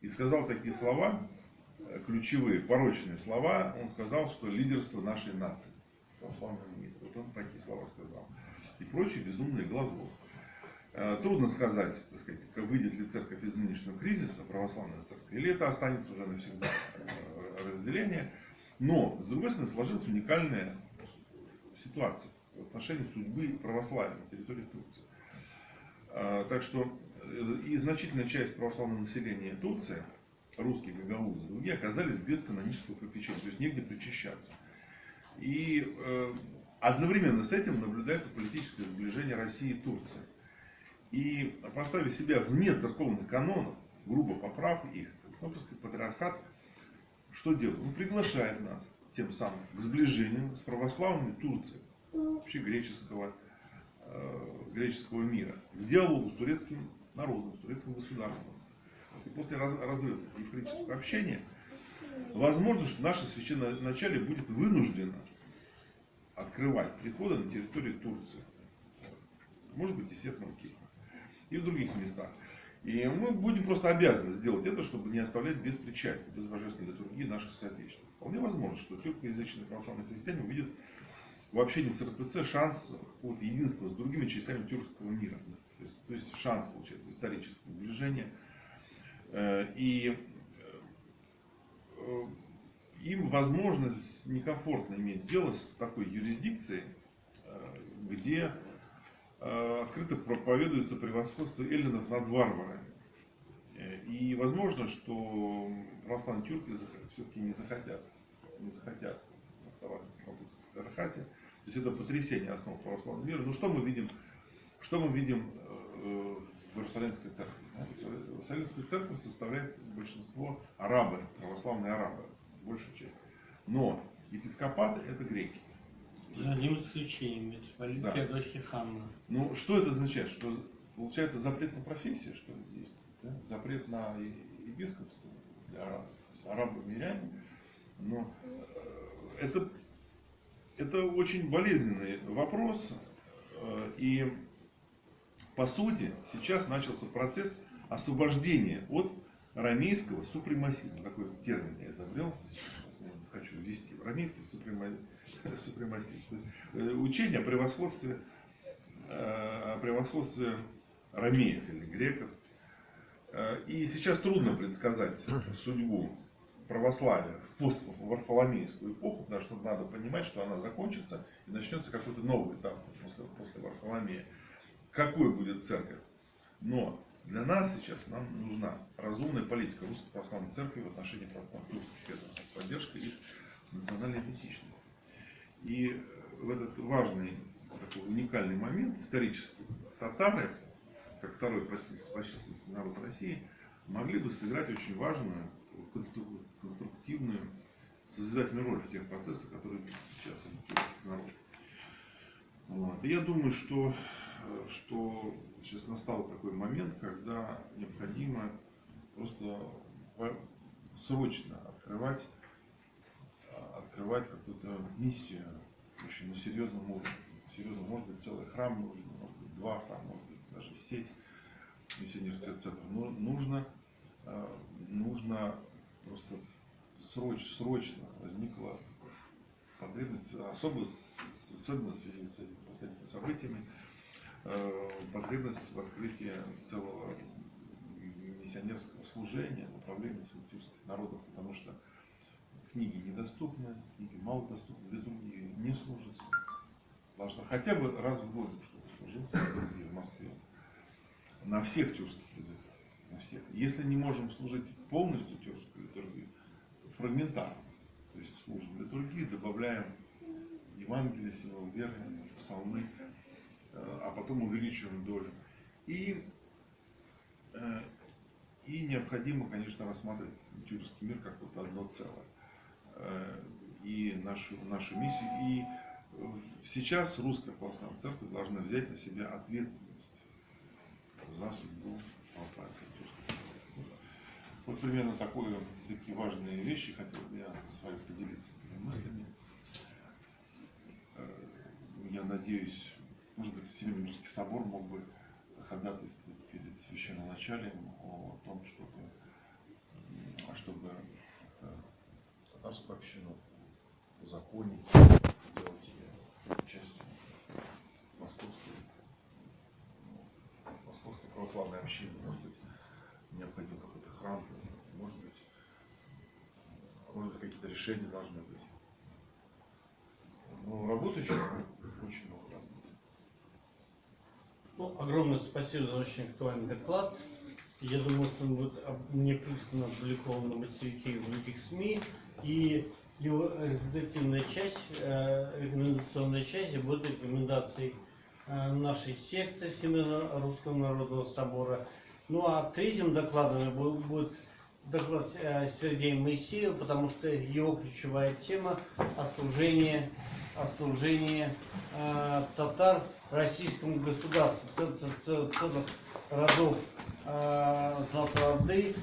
И сказал такие слова, ключевые, порочные слова. Он сказал, что лидерство нашей нации. Православного мира. Вот он такие слова сказал. И прочие безумные глаголы. Трудно сказать, так сказать, выйдет ли церковь из нынешнего кризиса, православная церковь, или это останется уже навсегда разделение. Но, с другой стороны, сложилась уникальная ситуация в отношении судьбы православия на территории Турции. Так что и значительная часть православного населения Турции, русские, гагаузы, другие, оказались без канонического попечения, то есть негде причащаться. И одновременно с этим наблюдается политическое сближение России и Турции. И поставив себя вне церковных канонов, грубо поправ их, Константинопольский патриархат что делает? Он приглашает нас тем самым к сближению с православными Турции, вообще греческого мира, к диалогу с турецким народом, с турецким государством. И после разрыва евхаристического общения возможно, что наше священноначалие будет вынуждено открывать приходы на территорию Турции. Может быть, и Северного Кипра. И в других местах. И мы будем просто обязаны сделать это, чтобы не оставлять без причастия, без божественной литургии наших соотечественников. Вполне возможно, что тюркоязычные православные христиане увидят в общении с РПЦ шанс какого-то единства с другими частями тюркского мира. То есть шанс, получается, исторического сближения. И им, возможно, некомфортно иметь дело с такой юрисдикцией, где открыто проповедуется превосходство эллинов над варварами. И возможно, что православные тюрки все-таки не захотят оставаться в Константинопольском патриархате. То есть это потрясение основ православного мира. Ну что мы видим в Иерусалимской церкви? Иерусалимская церковь составляет большинство арабы, православные арабы, большая часть. Но епископаты это греки. За одним исключением, митрополит Феодосий Хамма. Ну, что это означает? Что получается запрет на профессию, что ли, действует? Да? Запрет на епископство для арабов-миряне. Но это очень болезненный вопрос. И по сути сейчас начался процесс освобождения от рамейского супремасизма. Такой термин я изобрел, сейчас хочу ввести. Рамейский супремасизм. Учение о превосходстве ромеев или греков. И сейчас трудно предсказать судьбу православия в постварфоломейскую эпоху, потому что надо понимать, что она закончится и начнется какой-то новый этап после Варфоломея. Какой будет церковь? Но для нас сейчас нам нужна разумная политика Русской Православной Церкви в отношении православных турков, поддержка их национальной идентичности. И в этот важный, такой уникальный момент исторический татары, как второй по численности народ России, могли бы сыграть очень важную, конструктивную, созидательную роль в тех процессах, которые сейчас идут в народ. Вот. И я думаю, что сейчас настал такой момент, когда необходимо просто срочно открывать какую-то миссию очень на серьезном уровне. Серьезно, может быть, целый храм нужен, может быть, 2 храма, может быть, даже сеть миссионерских центров. Но нужно просто срочно возникла потребность, особенно в связи с этими последними событиями, потребность в открытии целого миссионерского служения, направления своих тюркских народов, потому что книги недоступны, книги малодоступны, литургии не служатся. Должно хотя бы раз в год, чтобы служился литургия в Москве. На всех тюркских языках. На всех. Если не можем служить полностью тюркскую литургию, фрагментарно. То есть служим литургии, добавляем Евангелие, символ веры, псалмы, а потом увеличиваем долю. И необходимо, конечно, рассматривать тюркский мир как вот одно целое. И нашу миссию. И сейчас Русская Православная Церковь должна взять на себя ответственность за судьбу православия. Вот примерно такие важные вещи хотел бы я с вами поделиться мыслями. Я надеюсь, может быть, Всемирный собор мог бы ходатайствовать перед священноначалием о том, чтобы чтобы татарскую общину узаконить, сделать ее частью московской православной общины. Может быть, необходим какой-то храм, может быть какие-то решения должны быть. Но работы еще очень много работы. Ну, огромное спасибо за очень актуальный доклад. Я думаю, что он будет непрерывно опубликован на материке и в других СМИ. И его рекомендательная часть, рекомендационная часть будет рекомендацией нашей секции Всемирного Русского Народного Собора. Ну а третьим докладом будет доклад Сергея Моисеева, потому что его ключевая тема служение татар российскому государству, целых родов Золотой Орды.